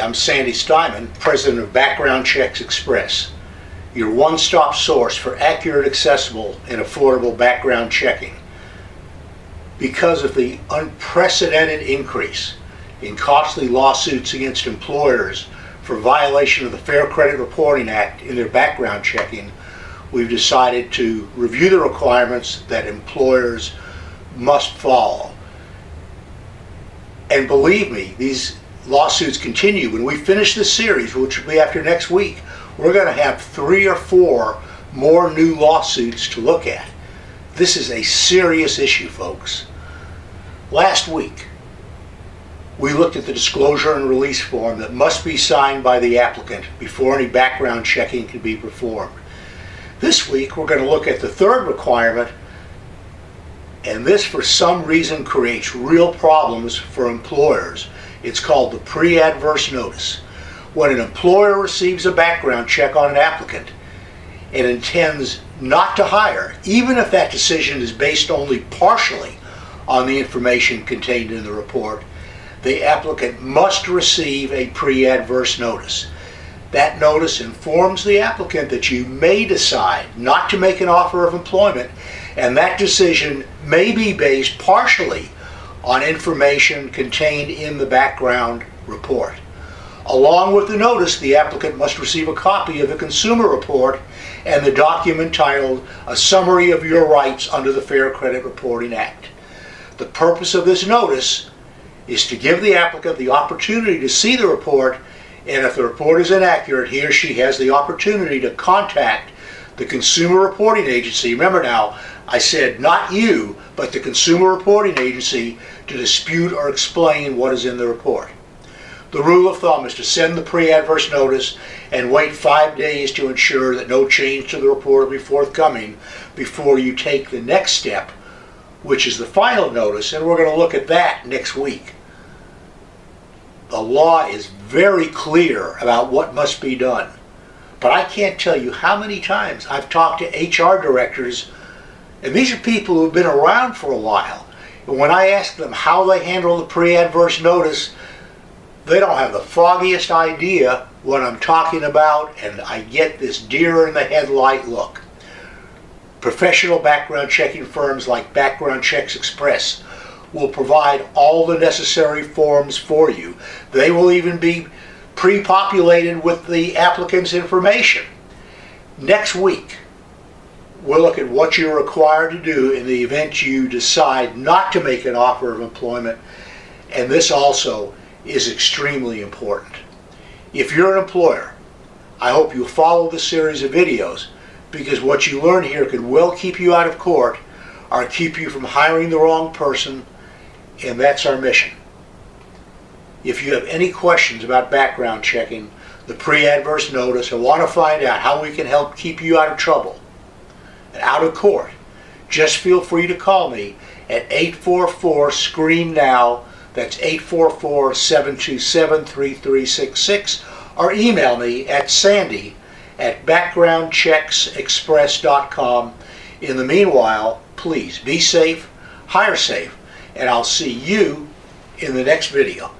I'm Sandy Steinman, President of Background Checks Express, your one-stop source for accurate, accessible, and affordable background checking. Because of the unprecedented increase in costly lawsuits against employers for violation of the Fair Credit Reporting Act in their background checking, we've decided to review the requirements that employers must follow. And believe me, these lawsuits continue. When we finish this series, which will be after next week, we're going to have 3 or 4 more new lawsuits to look at. This is a serious issue, folks. Last week, we looked at the disclosure and release form that must be signed by the applicant before any background checking can be performed. This week, we're going to look at the third requirement, and this, for some reason, creates real problems for employers. It's called the pre-adverse notice. When an employer receives a background check on an applicant and intends not to hire, even if that decision is based only partially on the information contained in the report, the applicant must receive a pre-adverse notice. That notice informs the applicant that you may decide not to make an offer of employment, and that decision may be based partially on information contained in the background report. Along with the notice, the applicant must receive a copy of the consumer report and the document titled "A Summary of Your Rights under the Fair Credit Reporting Act." The purpose of this notice is to give the applicant the opportunity to see the report, and if the report is inaccurate, he or she has the opportunity to contact the Consumer Reporting Agency. Remember now, I said not you, but the Consumer Reporting Agency, to dispute or explain what is in the report. The rule of thumb is to send the pre-adverse notice and wait 5 days to ensure that no change to the report will be forthcoming before you take the next step, which is the final notice, and we're going to look at that next week. The law is very clear about what must be done, but I can't tell you how many times I've talked to HR directors, and these are people who have been around for a while, and when I ask them how they handle the pre-adverse notice, they don't have the foggiest idea what I'm talking about, and I get this deer in the headlight look. Professional background checking firms like Background Checks Express will provide all the necessary forms for you. They will even be pre-populated with the applicant's information. Next week, we'll look at what you're required to do in the event you decide not to make an offer of employment, and this also is extremely important. If you're an employer, I hope you'll follow this series of videos, because what you learn here could well keep you out of court or keep you from hiring the wrong person, and that's our mission. If you have any questions about background checking, the pre-adverse notice, or want to find out how we can help keep you out of trouble and out of court, just feel free to call me at 844-SCREAM-NOW, that's 844-727-3366, or email me at sandy@backgroundchecksexpress.com. In the meanwhile, please be safe, hire safe, and I'll see you in the next video.